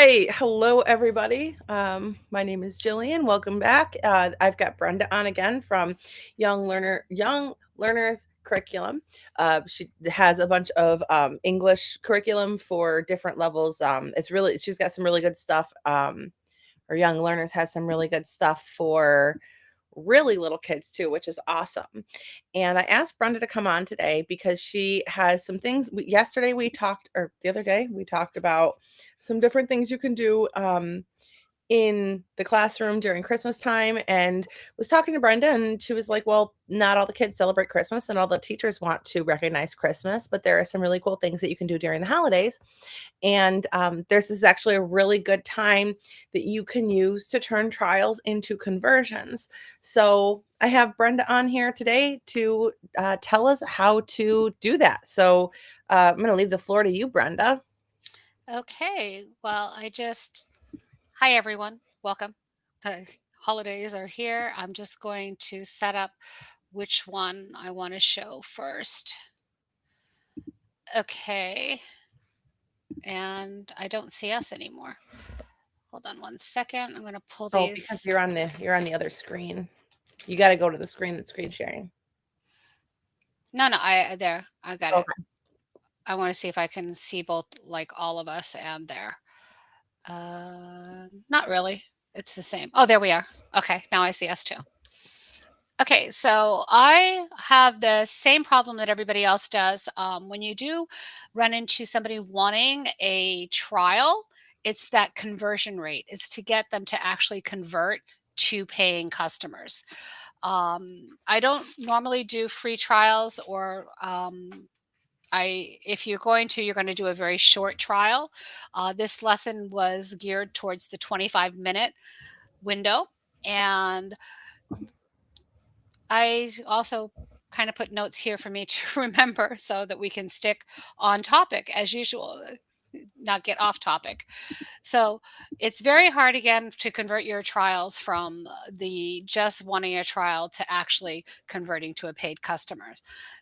right. Hello, everybody. My name is Jillian. Welcome back. I've got Brenda on again from Young Learners Curriculum. She has a bunch of English curriculum for different levels. She's got some really good stuff. Or Young Learners has some really good stuff for really little kids too, which is awesome. And I asked Brenda to come on today because she has some things. Yesterday we talked, or the other day we talked about some different things you can do in the classroom during Christmas time, and was talking to Brenda, and she was like, well, not all the kids celebrate Christmas and all the teachers want to recognize Christmas, but there are some really cool things that you can do during the holidays. And this is actually a really good time that you can use to turn trials into conversions. So I have Brenda on here today to tell us how to do that. So I'm going to leave the floor to you, Brenda. Okay. Hi everyone. Welcome. Uh, Holidays are here. I'm just going to set up which one I want to show first. Okay. And I don't see us anymore. Hold on one second. I'm going to pull Oh, because these. you're on the other screen. You got to go to the screen that's screen sharing. No, there. I got it. Okay. I want to see if I can see both like all of us and there. Not really. It's the same. Oh, there we are. Okay. Now I see us too. Okay, so I have the same problem that everybody else does. When you do run into somebody wanting a trial, it's that conversion rate, is to get them to actually convert to paying customers. I don't normally do free trials or if you're going to do a very short trial. This lesson was geared towards the 25-minute window. And I also kind of put notes here for me to remember so that we can stick on topic as usual, not get off topic. So it's very hard again to convert your trials from the just wanting a trial to actually converting to a paid customer.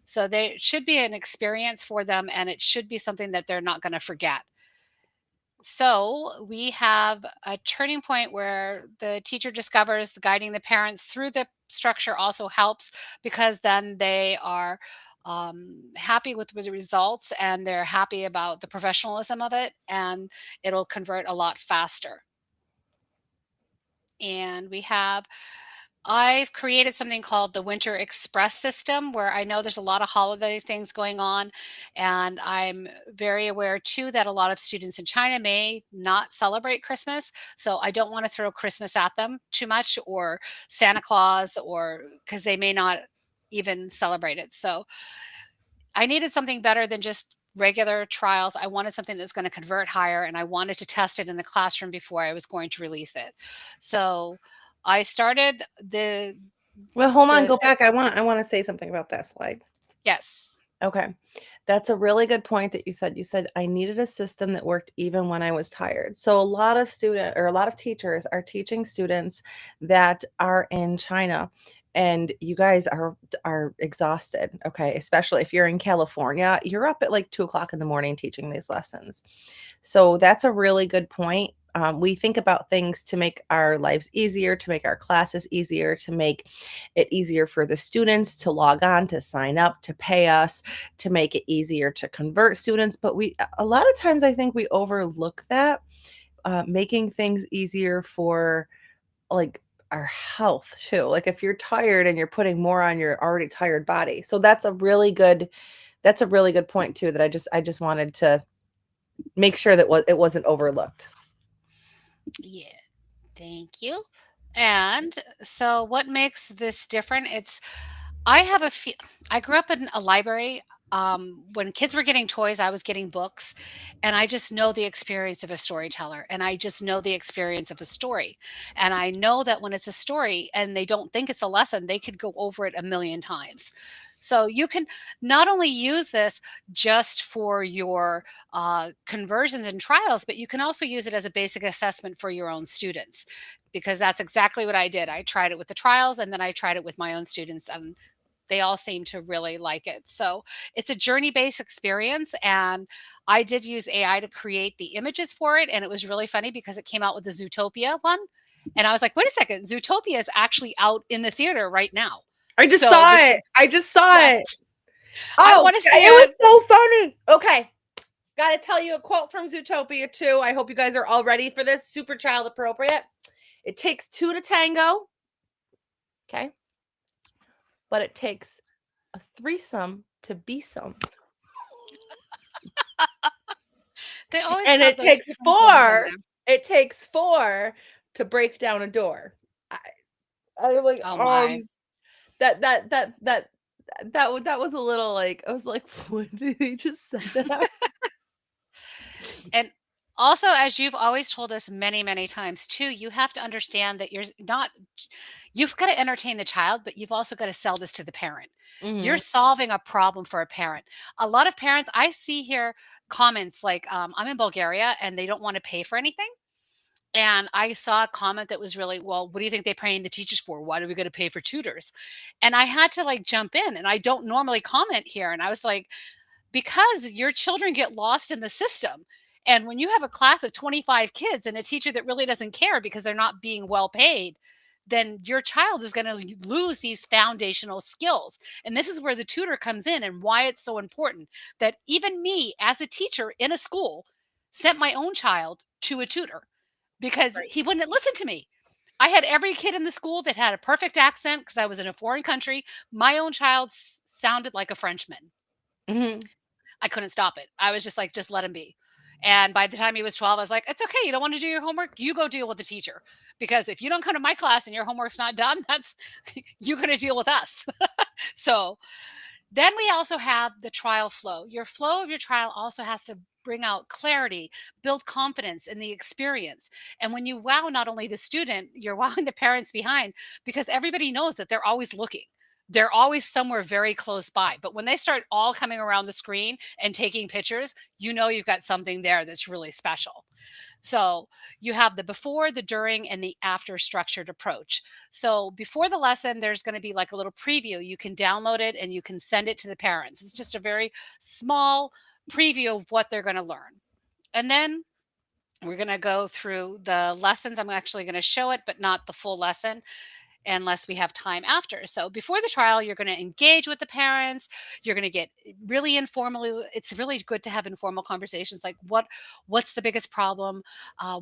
So there should be an experience for them and it should be something that they're not going to forget. So we have a turning point where the teacher discovers the guiding the parents through the structure also helps because then they are happy with the results and they're happy about the professionalism of it and it'll convert a lot faster. And I've created something called the Winter Express system where I know there's a lot of holiday things going on. And I'm very aware too that a lot of students in China may not celebrate Christmas. So I don't want to throw Christmas at them too much or Santa Claus or because they may not even celebrate it. So I needed something better than just regular trials. I wanted something that's going to convert higher and I wanted to test it in the classroom before I was going to release it. So I started Well, hold on, the go back. system. I want to say something about that slide. Yes. Okay. That's a really good point that you said. You said I needed a system that worked even when I was tired. So a lot of teachers are teaching students that are in China, and you guys are exhausted. Okay. Especially if you're in California, you're up at like 2 o'clock in the morning teaching these lessons. So that's a really good point. We think about things to make our lives easier, to make our classes easier, to make it easier for the students to log on, to sign up, to pay us, to make it easier to convert students. But a lot of times, I think we overlook that, making things easier for like our health too. Like if you're tired and you're putting more on your already tired body. So that's a really good point too that I just wanted to make sure that it wasn't overlooked. Yeah. Thank you. And so what makes this different? I have I grew up in a library. When kids were getting toys, I was getting books, and I just know the experience of a storyteller, and I just know the experience of a story. And I know that when it's a story and they don't think it's a lesson, they could go over it a million times. So you can not only use this just for your conversions and trials, but you can also use it as a basic assessment for your own students because that's exactly what I did. I tried it with the trials and then I tried it with my own students, and they all seem to really like it. So it's a journey based experience. And I did use AI to create the images for it, and it was really funny because it came out with the Zootopia one, and I was like, "Wait a second, Zootopia is actually out in the theater right now." I just So saw this it. I just saw yeah, it. I Oh, wanna see it it. was so funny. Okay. Gotta tell you a quote from Zootopia 2. I hope you guys are all ready for this. Super child appropriate. It takes two to tango. Okay. But it takes a threesome to be some. They always And have it those takes superimposed in four. there. It takes four to break down a door. I, I like Oh my. that was a little like I was like, what did they just said that? And also, as you've always told us many, many times too, you have to understand that you've got to entertain the child, but you've also got to sell this to the parent. You're Mhm. solving a problem for a parent. A lot of parents, I see here comments like, I'm in Bulgaria and they don't want to pay for anything. And I saw a comment that was really, well, what do you think they're paying the teachers for? Why do we got to pay for tutors? And I had to like jump in, and I don't normally comment here. And I was like, because your children get lost in the system. And when you have a class of 25 kids and a teacher that really doesn't care because they're not being well paid, then your child is going to lose these foundational skills. And this is where the tutor comes in and why it's so important that even me as a teacher in a school sent my own child to a tutor because Right. he wouldn't listen to me. I had every kid in the school that had a perfect accent because I was in a foreign country. My own child sounded like a Frenchman. Mhm. I couldn't stop it. I was just like, "Just let him be." And by the time he was 12, I was like, "It's okay. You don't want to do your homework? You go deal with the teacher. Because if you don't come to my class and your homework's not done, that's you're going to deal with us." So then we also have the trial flow. Your flow of your trial also has to bring out clarity, build confidence in the experience. And when you wow not only the student, you're wowing the parents behind because everybody knows that they're always looking. They're always somewhere very close by. But when they start all coming around the screen and taking pictures, you know you've got something there that's really special. So you have the before, the during, and the after structured approach. So before the lesson, there's going to be like a little preview. You can download it and you can send it to the parents. It's just a very small preview of what they're going to learn. And then we're going to go through the lessons. I'm actually going to show it, but not the full lesson unless we have time after. So before the trial, you're going to engage with the parents. You're going to get really informal. It's really good to have informal conversations like what's the biggest problem?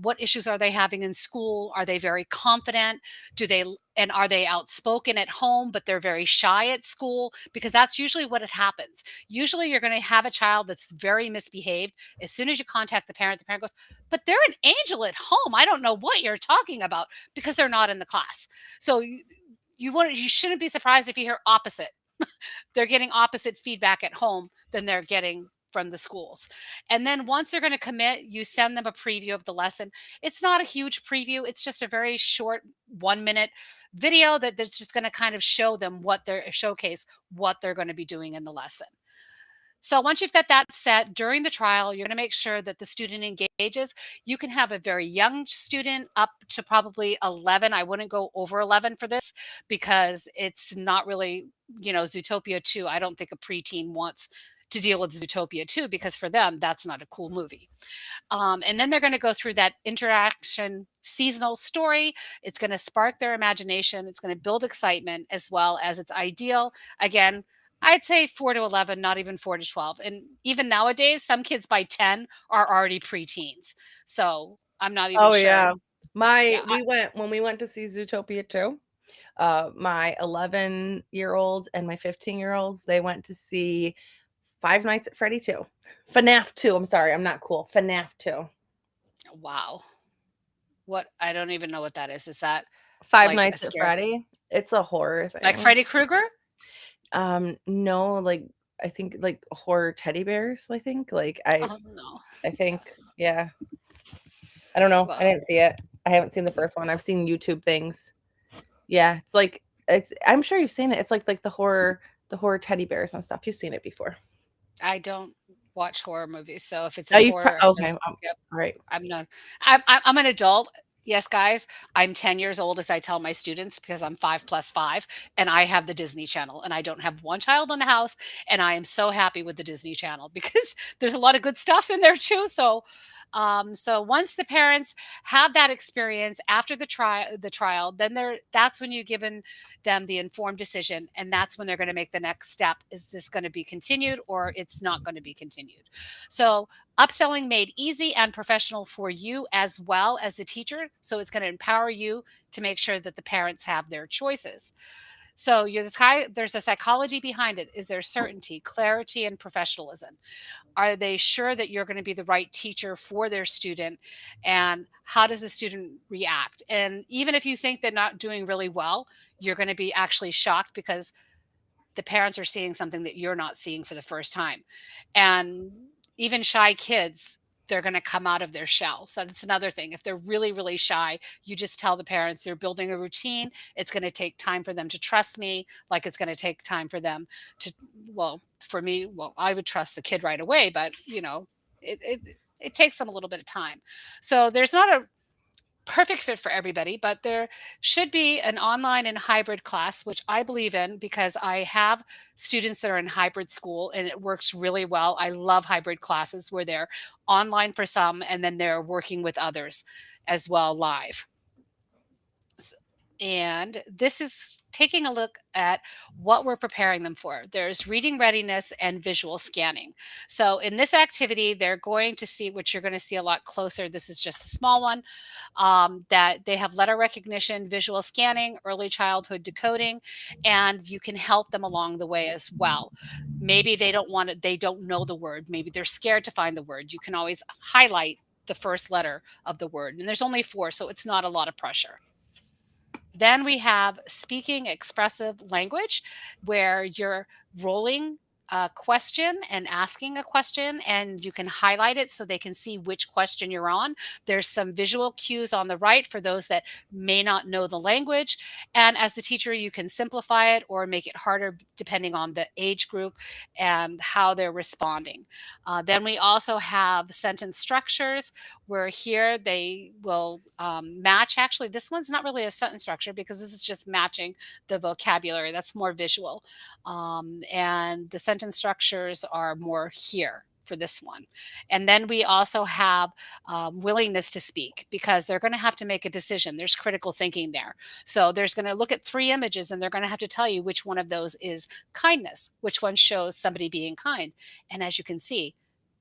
What issues are they having in school? Are they very confident? Do they and are they outspoken at home but they're very shy at school? Because that's usually what it happens. Usually you're going to have a child that's very misbehaved. As soon as you contact the parent goes, "But they're an angel at home. I don't know what you're talking about," because they're not in the class. So you shouldn't be surprised if you hear opposite. They're getting opposite feedback at home than they're getting from the schools. And then once they're going to commit, you send them a preview of the lesson. It's not a huge preview. It's just a very short 1 minute video that's just going to kind of show them what they're showcase what they're going to be doing in the lesson. So once you've got that set during the trial, you're going to make sure that the student engages. You can have a very young student up to probably 11. I wouldn't go over 11 for this because it's not really, Zootopia 2. I don't think a preteen wants to deal with Zootopia 2 because for them, that's not a cool movie. And then they're going to go through that interaction seasonal story. It's going to spark their imagination. It's going to build excitement as well as it's ideal. Again, I'd say 4 to 11, not even 4 to 12. And even nowadays, some kids by 10 are already preteens. So I'm not even Oh sure. yeah. My Yeah. we went when we went to see Zootopia 2. My 11-year-olds and my 15-year-olds, they went to see Five Nights at Freddy 2. FNAF 2. I'm sorry, I'm not cool. FNAF 2. Wow. What? I don't even know what that is. Is that Five like a Nights at scare? Freddy. It's a horror Like thing. Freddy Krueger? No, like I think like horror teddy bears, I think. Like I Oh, no. I think yeah. I don't know. I Well, didn't see it. I haven't seen the first one. I've seen YouTube things. Yeah, it's like it's I'm sure you've seen it. It's like the horror teddy bears and stuff. You've seen it before. I don't watch horror movies. So if it's Oh, a horror, I'm okay. just, yep, All right. I'm not. I'm an adult. Yes, guys, I'm 10 years old, as I tell my students, because I'm 5 plus 5, and I have the Disney Channel, and I don't have one child in the house, and I am so happy with the Disney Channel because there's a lot of good stuff in there too. So once the parents have that experience after the trial, then that's when you've given them the informed decision, and that's when they're going to make the next step. Is this going to be continued or it's not going to be continued? So upselling made easy and professional for you as well as the teacher. So it's going to empower you to make sure that the parents have their choices. So there's a psychology behind it. Is there certainty, clarity, and professionalism? Are they sure that you're going to be the right teacher for their student? And how does the student react? And even if you think they're not doing really well, you're going to be actually shocked because the parents are seeing something that you're not seeing for the first time. And even shy kids, they're going to come out of their shell. So that's another thing. If they're really, really shy, you just tell the parents they're building a routine. It's going to take time for them to trust me, like it's going to take time for them to, well, for me, well, I would trust the kid right away, but it takes them a little bit of time. So there's not a perfect fit for everybody, but there should be an online and hybrid class, which I believe in because I have students that are in hybrid school and it works really well. I love hybrid classes where they're online for some and then they're working with others as well live. And this is taking a look at what we're preparing them for. There's reading readiness and visual scanning. So in this activity, they're going to see, which you're going to see a lot closer. This is just a small one, that they have letter recognition, visual scanning, early childhood decoding, and you can help them along the way as well. Maybe they don't want it, they don't know the word. Maybe they're scared to find the word. You can always highlight the first letter of the word. And there's only 4, so it's not a lot of pressure. Then we have speaking expressive language, where you're rolling a question and asking a question, and you can highlight it so they can see which question you're on. There's some visual cues on the right for those that may not know the language. And as the teacher, you can simplify it or make it harder depending on the age group and how they're responding. Then we also have sentence structures, where here they will match. Actually, this one's not really a sentence structure because this is just matching the vocabulary. That's more visual. And the sentence structures are more here for this one. And then we also have willingness to speak because they're going to have to make a decision. There's critical thinking there. So there's going to look at 3 images and they're going to have to tell you which one of those is kindness, which one shows somebody being kind. And as you can see,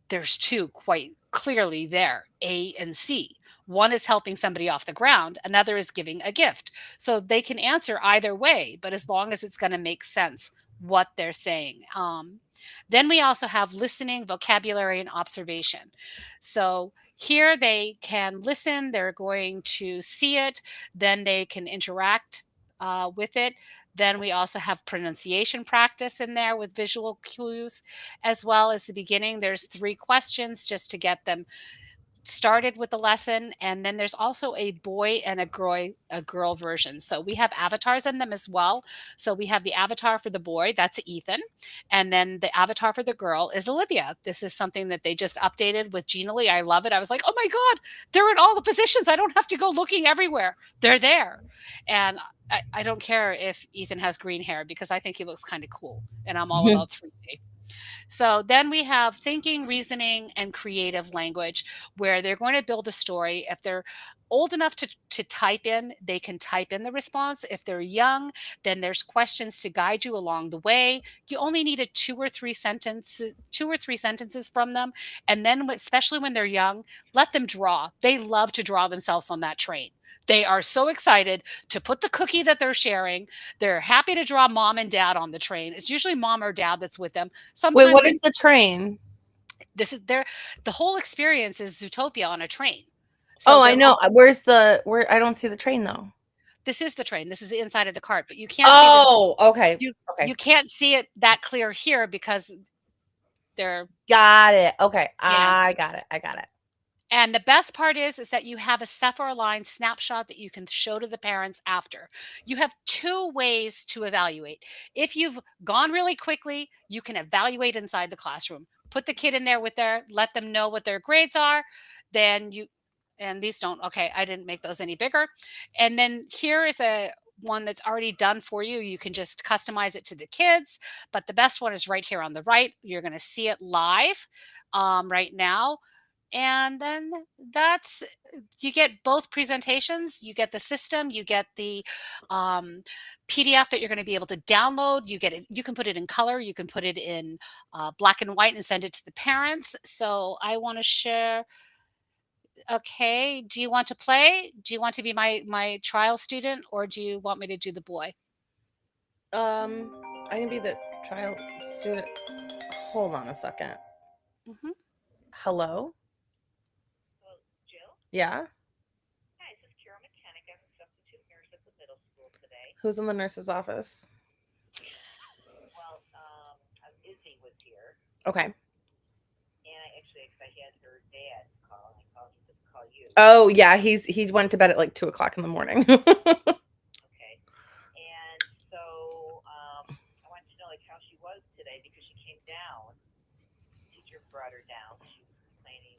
there's 2 quite clearly there, A and C. One is helping somebody off the ground, another is giving a gift. So they can answer either way, but as long as it's going to make sense what they're saying. Then we also have listening, vocabulary, and observation. So here they can listen, they're going to see it, then they can interact with it. Then we also have pronunciation practice in there with visual cues, as well as the beginning. There's 3 questions just to get them started with the lesson. And then there's also a boy and a girl version. So we have avatars in them as well. So we have the avatar for the boy, that's Ethan. And then the avatar for the girl is Olivia. This is something that they just updated with Genially. I love it. I was like, oh my God, they're in all the positions. I don't have to go looking everywhere. They're there. And I don't care if Ethan has green hair because I think he looks kind of cool. And I'm all about 3D. So then we have thinking, reasoning, and creative language, where they're going to build a story. If they're old enough to type in, they can type in the response. If they're young, then there's questions to guide you along the way. You only need a 2 or 3 sentences from them. And then, especially when they're young, let them draw. They love to draw themselves on that train. They are so excited to put the cookie that they're sharing. They're happy to draw mom and dad on the train. It's usually mom or dad that's with them. Wait, Sometimes what is the train? the whole experience is Zootopia on a train. Oh, So I they're know. Where I don't see the train though. this is the train. This is the inside of the cart, but you can't see Oh, okay. you Okay. you can't see it that clear here because they're Got it. Okay. yeah. I got it. I got it. And the best part is that you have a Sephora line snapshot that you can show to the parents after. You have 2 ways to evaluate. If you've gone really quickly, you can evaluate inside the classroom. Put the kid in there let them know what their grades are. Then and these don't, okay, I didn't make those any bigger. And then here is a one that's already done for you. You can just customize it to the kids, but the best one is right here on the right. You're going to see it live right now. And then that's, you get both presentations. You get the system, you get the um, PDF that you're going to be able to download. You get it, you can put it in color, you can put it in black and white and send it to the parents. So I want to share. Okay, do you want to play? Do you want to be my trial student, or do you want me to do the boy? I can be the trial student. Hold on a second. Mhm. Hello? Well, Jill, Yeah? hi, this is Kara Mechanic. I'm a substitute nurse at the middle school today. Who's in the nurse's office? Well, Izzy was here, Okay. and I had her dad call, and I called him to call you. Oh yeah, he went to bed at like 2 o'clock in the morning. Okay. And so I wanted to know like how she was today because she came down. Teacher brought her down. She was complaining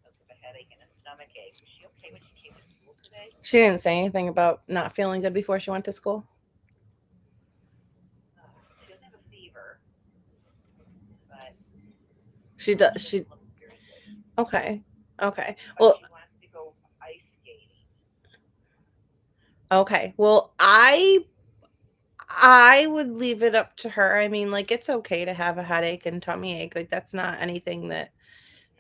of a headache and a stomach ache. Was she okay when she came to school today? She didn't say anything about not feeling good before she went to school. She doesn't have a fever, but She does. she She doesn't look very good. okay. Okay. But Well, she wants to go ice skating. okay. Well, I would leave it up to her. I mean, like it's okay to have a headache and tummy ache. Like that's not anything that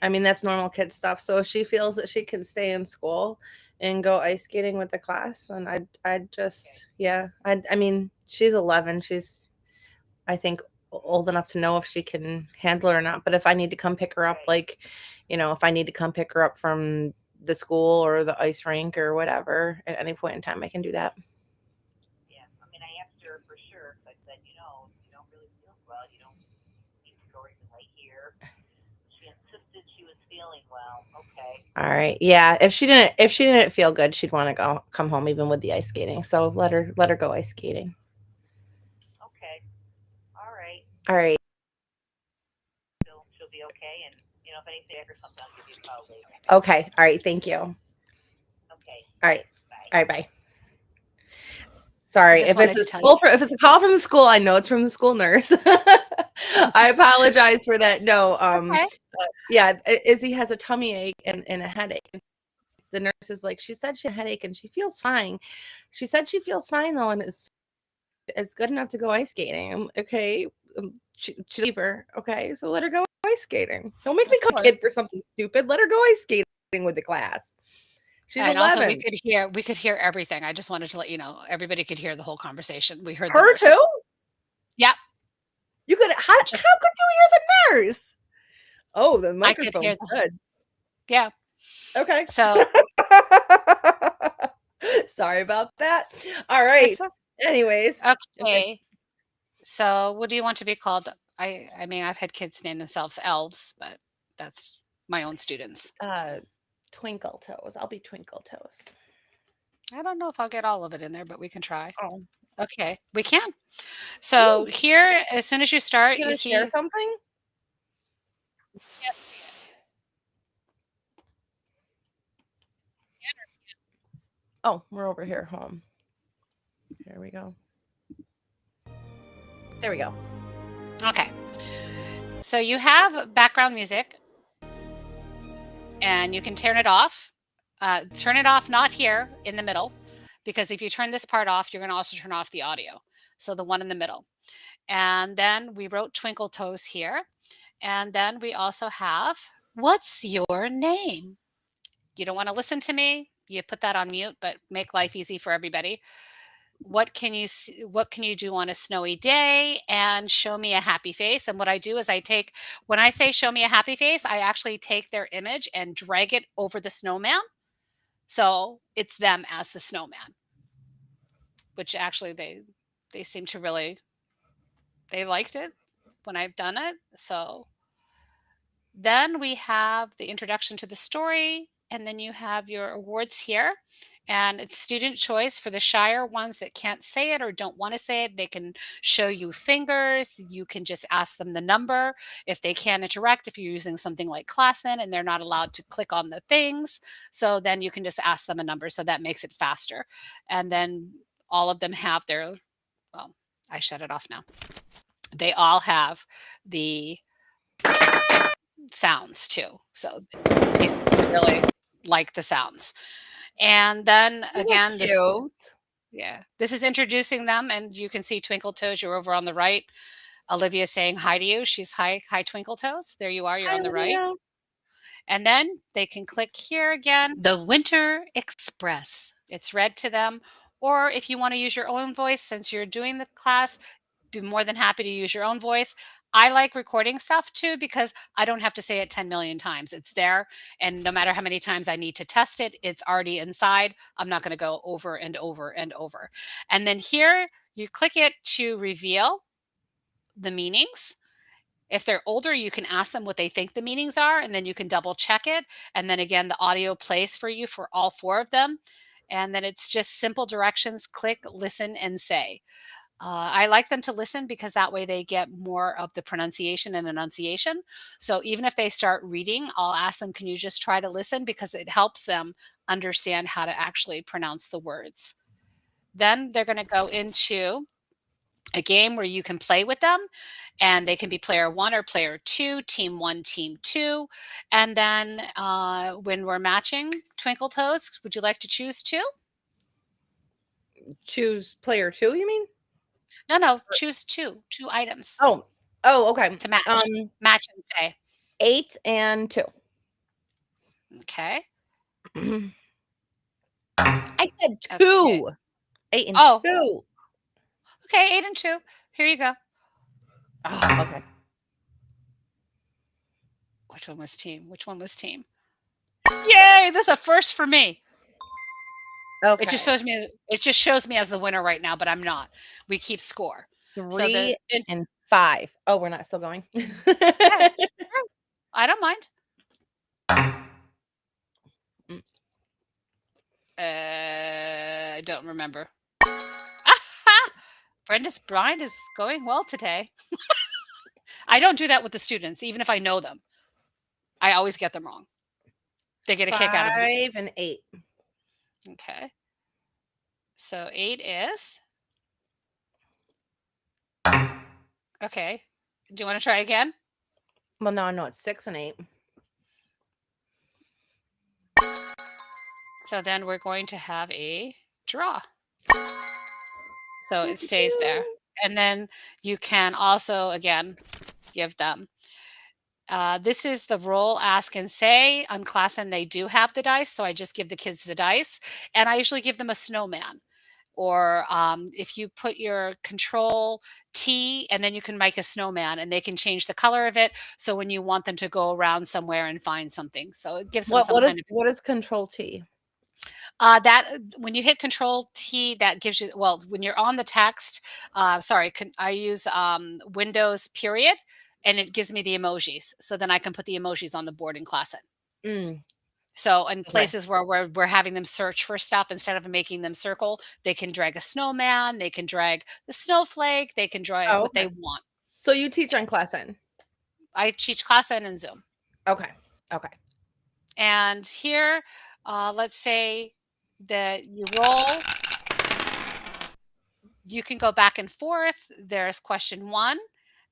I mean, that's normal kid stuff. So if she feels that she can stay in school and go ice skating with the class, and I'd Okay. just yeah. I mean, she's 11. She's I think old enough to know if she can handle it or not. But if I need to come pick her up, Right. like, if I need to come pick her up from the school or the ice rink or whatever at any point in time, I can do that. Yeah. I mean, I asked her for sure because I said, you don't really feel well. You don't need to go even right here. She insisted she was feeling well. Okay. All right. Yeah. If she didn't feel good, she'd want to go come home even with the ice skating. So let her go ice skating. Okay. All right. All right. She'll be okay. And if anything or something, I'll give you a call later. Okay. All right. Thank you. All Okay. right. Thanks. Bye. All right. Bye. I Sorry just wanted to tell you. if it's a call from the school, I know it's from the school nurse. I apologize for that. No, Okay. yeah, Izzy has a tummy ache and a headache. The nurse is like, she said she had a headache and she feels fine. She said she feels fine though, and is good enough to go ice skating. Okay, she leave her. Okay, so let her go ice skating. Don't make Of me call a kid for course. something stupid. Let her go ice skating with the class. She's And also we 11. could hear everything. I just wanted to let you know. Everybody could hear the whole conversation. We heard the Her nurse. too? Yep. You could how could Just you hear the nurse? Oh, the I could hear microphone's the good. yeah. Okay. So Sorry about that. All right. it's Anyways, okay. okay. So what do you want to be called? I mean, I've had kids name themselves elves, but that's my own students. Uh, Twinkle Toes. I'll be Twinkle Toes. I don't know if I'll get all of it in there, but we can try. Oh, Okay, we can. So ooh, here, as soon as you start, you you gonna share see. something? Can't see it. Oh, we're over here home. Here we go. There we go. Okay. So you have background music, and you can turn it off. Turn it off, not here in the middle, because if you turn this part off, you're going to also turn off the audio. So the one in the middle. And then we wrote Twinkle Toes here. And then we also have, what's your name? You don't want to listen to me? You put that on mute, but make life easy for everybody. What can you do on a snowy day? And show me a happy face. And what I do is when I say show me a happy face, I actually take their image and drag it over the snowman. So it's them as the snowman, which actually they seem to really they liked it when I've done it. So then we have the introduction to the story. and then you have your awards here. And it's student choice for the shyer ones that can't say it or don't want to say it. They can show you fingers. You can just ask them the number. If they can't interact, if you're using something like Classin and they're not allowed to click on the things, so then you can just ask them a number. So that makes it faster. And then all of them have their, well, I shut it off now. They all have the sounds too. So they really like the sounds. And then Isn't that again, this, cute? yeah, this is introducing them, and you can see Twinkle Toes. You're over on the right. Olivia saying hi to you. She's hi Twinkle Toes. There you are. You're Hi, on the right. Lydia. And then they can click here again, the Winter Express. It's read to them. Or if you want to use your own voice, since you're doing the class, be more than happy to use your own voice. I like recording stuff too because I don't have to say it 10 million times. It's there. And no matter how many times I need to test it, it's already inside. I'm not going to go over and over and over. And then here you click it to reveal the meanings. If they're older, you can ask them what they think the meanings are, and then you can double check it. And then again, the audio plays for you for all four of them. And then it's just simple directions: click, listen, and say. I like them to listen because that way they get more of the pronunciation and enunciation. So even if they start reading, I'll ask them, can you just try to listen? Because it helps them understand how to actually pronounce the words. Then they're going to go into a game where you can play with them, and they can be player one or player two, team one, team two. And then when we're matching Twinkle Toes, would you like to choose two? Choose player 2, you mean? No, choose two items Oh, okay. to match. Um, Match and say. 8 and 2. Okay. I said Okay. 2. 8 and Oh. 2. Okay, 8 and 2. Here you go. Oh, okay. Which one was team? Which one was team? Yay! This is a first for me. Okay. It just shows me as the winner right now, but I'm not. We keep score. 3 and 5. Oh, we're not still going. Okay. I don't mind. I don't remember. Brenda's blind is going well today. I don't do that with the students, even if I know them. I always get them wrong. They get a kick out of it. 5 and 8. Okay. So 8 is. Okay. Do you want to try again? Well, no, I know it's 6 and 8. So then we're going to have a draw. So it stays there. And then you can also, again, give them. This is the roll, ask, and say. On Classin, they do have the dice, so I just give the kids the dice. And I usually give them a snowman. Or if you put your control T, and then you can make a snowman, and they can change the color of it. So when you want them to go around somewhere and find something, so it gives them What is control T? That when you hit Control T, that gives you, well, when you're on the text. I use Windows period, and it gives me the emojis. So then I can put the emojis on the board in Classin. Mm. So in places where we're having them search for stuff, instead of making them circle, they can drag a snowman, they can drag the snowflake, they can drag what they want. So you teach on Classin? I teach Classin and Zoom. Okay. And here, let's say that you roll. You can go back and forth. There's question 1.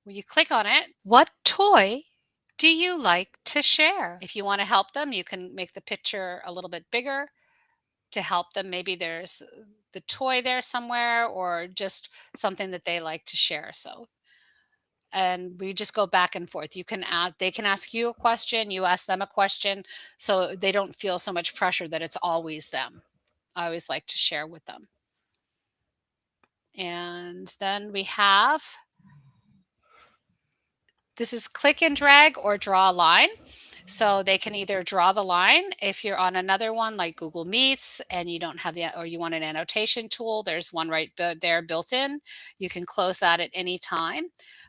When you click on it, what toy do you like to share? If you want to help them, you can make the picture a little bit bigger to help them. Maybe there's the toy there somewhere, or just something that they like to share. So, and we just go back and forth. They can ask you a question, you ask them a question, so they don't feel so much pressure that it's always them. I always like to share with them. And then we have, this is click and drag or draw a line. So they can either draw the line. If you're on another one like Google Meets and you don't have or you want an annotation tool, there's one right there built in. You can close that at any time.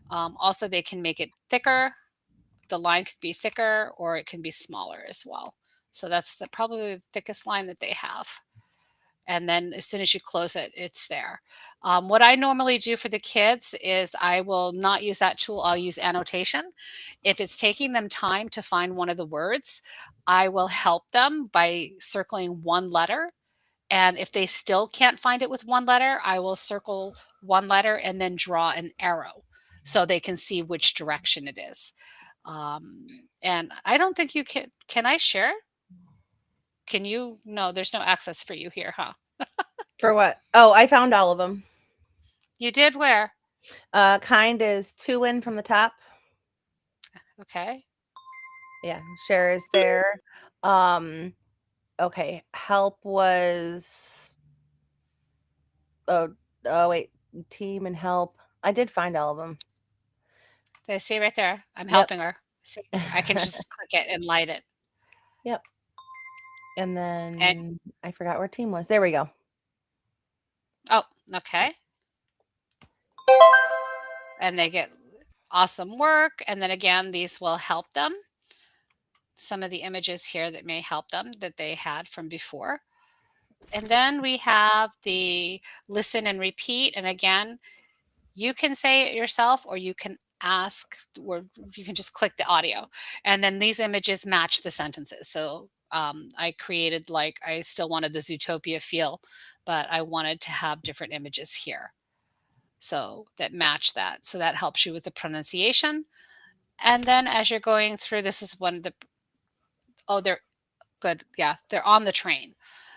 Also, they can make it thicker. The line could be thicker, or it can be smaller as well. So that's probably the thickest line that they have. And then as soon as you close it, it's there. What I normally do for the kids is I will not use that tool. I'll use annotation. If it's taking them time to find one of the words, I will help them by circling one letter. And if they still can't find it with one letter, I will circle one letter and then draw an arrow so they can see which direction it is. And I don't think you can. Can I share? Can you? No, there's no access for you here, huh? For what? Oh, I found all of them. You did where? Kind is 2 in from the top. Okay. Yeah, share is there. Okay, help was oh wait, team and help. I did find all of them. They see right there. I'm Yep. helping her. See, I can just click it and light it. Yep. And And then I forgot where team was. There we go. oh, okay. And they get awesome work. And then again, these will help them. Some of the images here that may help them that they had from before. And then we have the listen and repeat. And again, you can say it yourself or you can ask, or you can just click the audio. And then these images match the sentences. So I created, like, I still wanted the Zootopia feel, but I wanted to have different images here. So that match that. So that helps you with the pronunciation. And then as you're going through, this is one of the, oh, they're good. Yeah, they're on the train.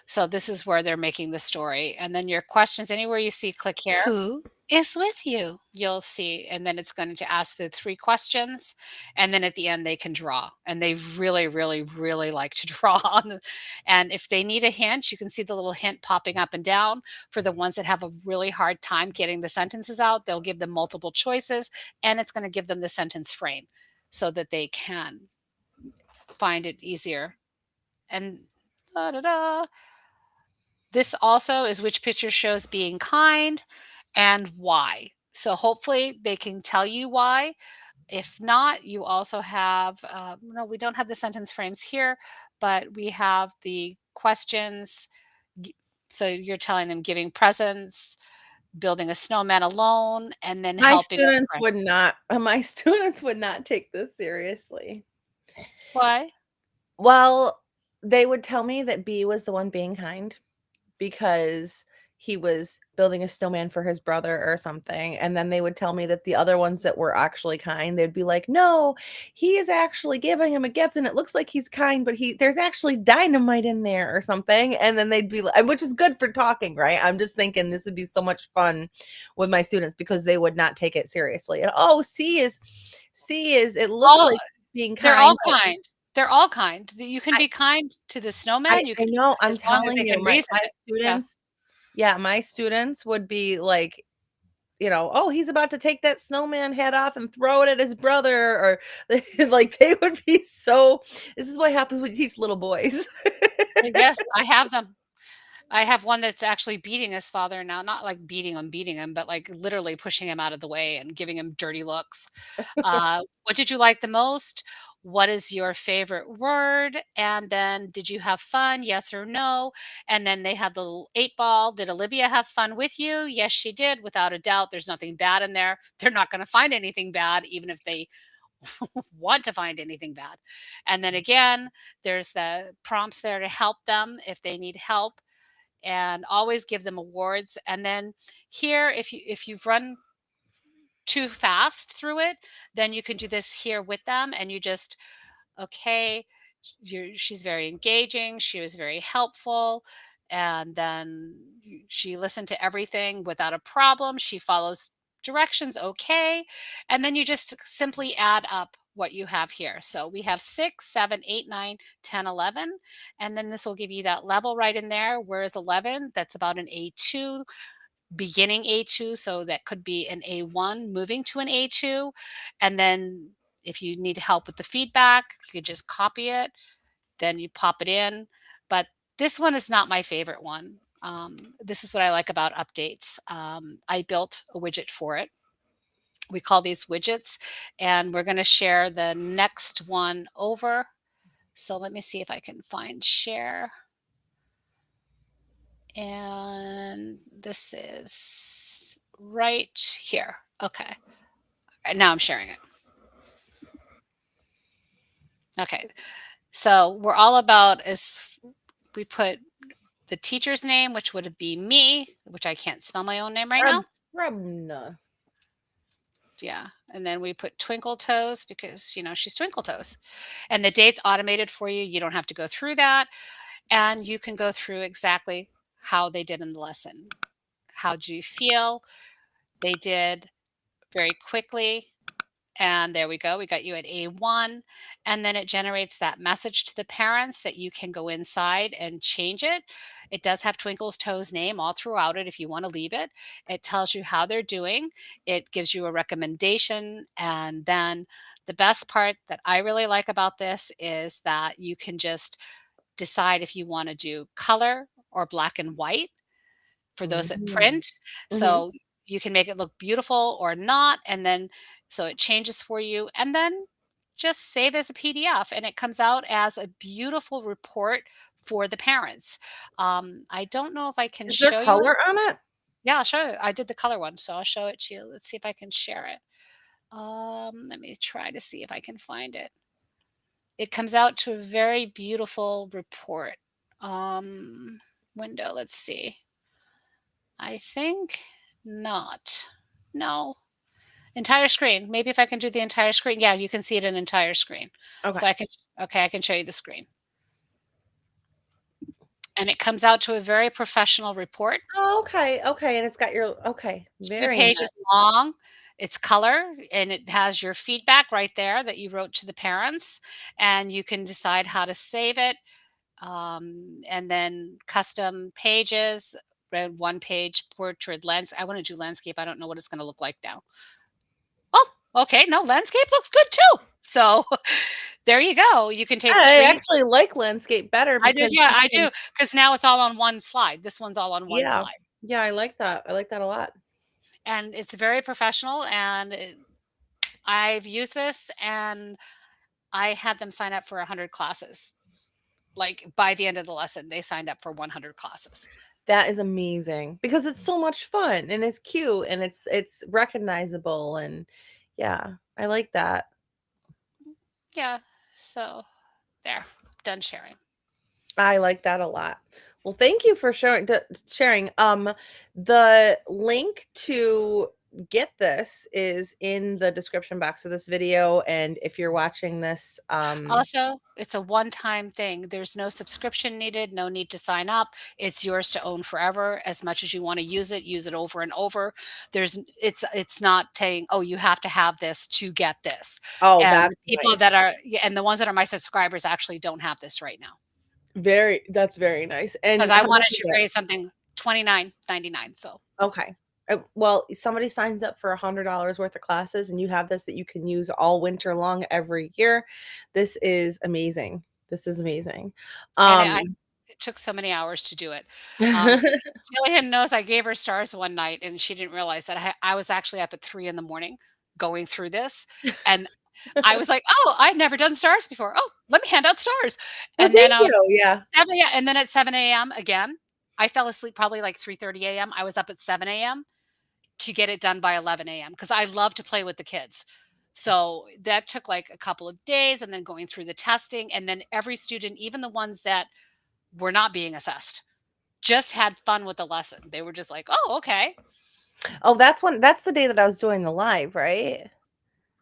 So this is where they're making the story. And then your questions, anywhere you see click here. Who is with you? You'll see. And then it's going to ask the 3 questions. And then at the end, they can draw. And they really, really, really like to draw. And if they need a hint, you can see the little hint popping up and down. For the ones that have a really hard time getting the sentences out, they'll give them multiple choices. And it's going to give them the sentence frame so that they can find it easier. And da-da-da. This also is which picture shows being kind and why. So hopefully they can tell you why. If not, you also have, no, we don't have the sentence frames here, but we have the questions. So you're telling them giving presents, building a snowman alone, and then My helping a students friend. would not my students would not take this seriously. Why? Well, they would tell me that B was the one being kind because he was building a snowman for his brother or something, and then they would tell me that the other ones that were actually kind, they'd be like, "No, he is actually giving him a gift, and it looks like he's kind, but there's actually dynamite in there or something," and then they'd be like, which is good for talking, right? I'm just thinking this would be so much fun with my students because they would not take it seriously. And, "Oh, C is it looks All like being they're all kind, but kind. They're all kind. You can I be kind to the I snowman. You I can, know, I'm as long as they telling you, can my reason my it. Yeah. students yeah, my students would be like, "Oh, he's about to take that snowman head off and throw it at his brother," or like, they would be so this is what happens when you teach little boys. Yes, I have them. I have one that's actually beating his father now, not like beating him, but like literally pushing him out of the way and giving him dirty looks. What did you like the most? What is your favorite word? And then, did you have fun? Yes or no? And then they have the little 8 ball. Did Olivia have fun with you? Yes, she did, without a doubt. There's nothing bad in there. They're not going to find anything bad, even if they want to find anything bad. And then again, there's the prompts there to help them if they need help, and always give them awards. And then here, if you've run too fast through it, then you can do this here with them, and you just, okay, she's very engaging, she was very helpful, and then she listened to everything without a problem, she follows directions, okay. And then you just simply add up what you have here. So we have 6, 7, 8, 9, 10, 11, and then this will give you that level right in there. Whereas 11, that's about an A2, beginning A2, so that could be an A1 moving to an A2. And then if you need help with the feedback, you could just copy it, then you pop it in. But this one is not my favorite one. This is what I like about updates. I built a widget for it. We call these widgets, and we're going to share the next one over. So let me see if I can find share. And this is right here. Okay. And now I'm sharing it. Okay. So we're all about is we put the teacher's name, which would be me, which I can't spell my own name right now. Brubna. Yeah. And then we put Twinkle Toes because, she's Twinkle Toes. And the date's automated for you. You don't have to go through that. And you can go through exactly how they did in the lesson. How do you feel? They did very quickly. And there we go. We got you at A1. And then it generates that message to the parents that you can go inside and change it. It does have Twinkle's Toes name all throughout it if you want to leave it. It tells you how they're doing. It gives you a recommendation. And then the best part that I really like about this is that you can just decide if you want to do color or black and white for those that Mhm. print. Mhm. So you can make it look beautiful or not. And then so it changes for you. And then just save as a PDF and it comes out as a beautiful report for the parents. I don't know if I can Is there show you it. color on it? Yeah, I'll show you. I did the color one, so I'll show it to you. Let's see if I can share it. Let me try to see if I can find it. It comes out to a very beautiful report. Window, let's see. I think not. No. Entire screen. Maybe if I can do the entire screen. Yeah, you can see it in entire screen. Okay. So I can show you the screen. And it comes out to a very professional report. Oh, okay. Okay. And it's got your Two very nice. pages long. It's color and it has your feedback right there that you wrote to the parents. And you can decide how to save it. And then custom pages, red one page portrait lens. I want to do landscape. I don't know what it's going to look like now. Oh, okay. No, landscape looks good too. So there you go. You can take I screen. actually like landscape better I do. because Yeah, you I can, do. Because now it's all on one slide. This one's all on one yeah. slide. Yeah, I like that. I like that a lot. And it's very professional. And I've used this and I had them sign up for 100 classes. Like by the end of the lesson, they signed up for 100 classes. That is amazing because it's so much fun and it's cute and it's recognizable and yeah, I like that. Yeah. So there, done sharing. I like that a lot. Well, thank you for sharing. The link to get this is in the description box of this video, and if you're watching this, Also, it's a one-time thing. There's no subscription needed, no need to sign up. It's yours to own forever. As much as you want to use it over and over. It's not saying, "Oh, you have to have this to get this." oh, And the that's people nice. that are yeah, and the ones that are my subscribers actually don't have this right now. That's very nice. Because And I how much wanted is to it? create something 29.99. So Okay. Well, somebody signs up for $100 worth of classes and you have this that you can use all winter long every year. This is amazing. This is amazing. and Um it took so many hours to do it. Um, Jillian knows I gave her stars one night, and she didn't realize that I was actually up at 3 in the morning going through this, and I was like, "Oh, I've never done stars before. Oh, let me hand out stars." Well, And then thank I was you. Yeah. 7 yeah, and then at 7 AM again, I fell asleep probably like 3:30 AM. I was up at 7 AM to get it done by 11 AM because I love to play with the kids. So that took like a couple of days and then going through the testing, and then every student, even the ones that were not being assessed, just had fun with the lesson. They were just like, "Oh, okay." Oh, that's the day that I was doing the live, right?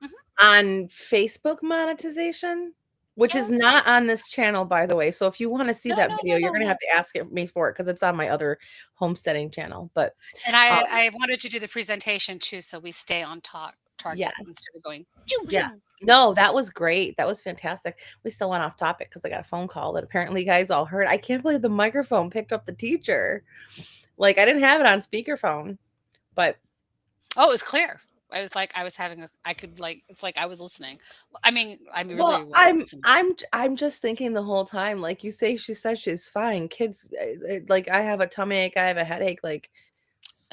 Mhm. On Facebook monetization, which is Yes. not on this channel, by the way. So if you want to see No, that no, video, no, you're no, gonna have no. to ask me for it because it's on my other homesteading channel. But And um, I wanted to do the presentation too, so we stay on target yes. instead of going zoom, Yeah. zoom. No, that was great. That was fantastic. We still went off topic because I got a phone call that apparently you guys all heard. I can't believe the microphone picked up the teacher. Like I didn't have it on speakerphone, but Oh, it was clear. I was having a I could like it's like I was listening. I well, really was listening. I'm just thinking the whole time, like you say, she says she's fine. Kids, like I have a tummy ache, I have a headache. Like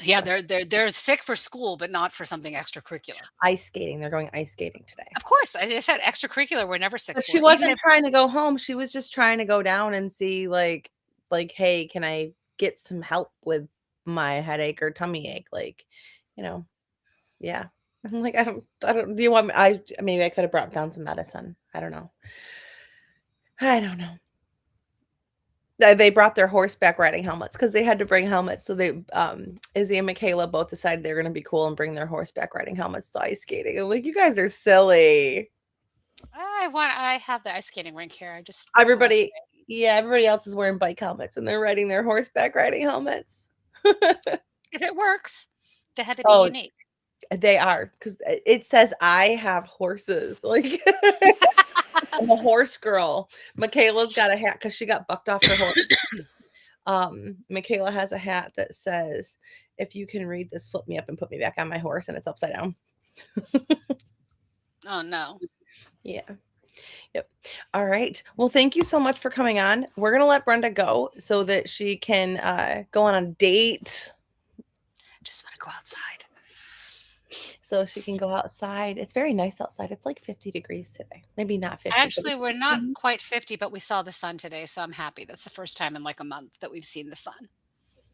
Yeah, So, they're sick for school, but not for something extracurricular. ice skating. They're going ice skating today. Of course, as I said, extracurricular, we're never sick But she for, even wasn't if trying to go home. She was just trying to go down and see like, "Hey, can I get some help with my headache or tummy ache?" Like, you know, yeah. I'm like, I don't do you want me maybe I could have brought down some medicine. I don't know. I don't know. They brought their horseback riding helmets because they had to bring helmets. So Izzy and Michaela both decided they're gonna be cool and bring their horseback riding helmets to ice skating. I'm like, you guys are silly. I have the ice skating rink here. I just wanna Everybody, yeah, everybody else is wearing bike helmets and they're riding their horseback riding helmets. if it works, they had to be Oh, unique. they are because it says I have horses. Like I'm a horse girl. Michaela's got a hat because she got bucked off her horse. Michaela has a hat that says, "If you can read this, flip me up and put me back on my horse," and it's upside down. Oh, no. Yeah. Yep. All right. Well, thank you so much for coming on. We're gonna let Brenda go so that she can go on a date. Just wanna go outside. So she can go outside. It's very nice outside. It's like 50 degrees today. Maybe not 50. But Actually, we're not Mhm. quite 50, but we saw the sun today, so I'm happy. That's the first time in, like, a month that we've seen the sun.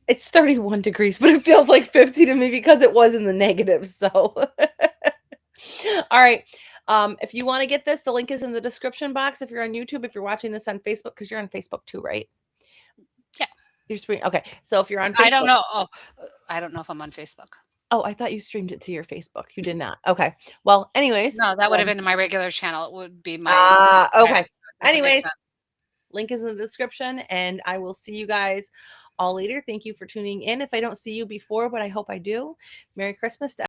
It's 31 degrees, but it feels like 50 to me because it was in the negative. So, all right. If you want to get this, the link is in the description box. If you're on YouTube, if you're watching this on Facebook, because you're on Facebook too, right? Yeah. You're streaming. Okay. So if you're on I don't Facebook, know. Oh, I don't know if I'm on Facebook. oh, I thought you streamed it to your Facebook. You did not. Okay. Well, anyways. No, that would have been my regular channel. It would be my Okay. private, so it doesn't make Anyways, sense. link is in the description, and I will see you guys all later. Thank you for tuning in. If I don't see you before, but I hope I do, Merry Christmas to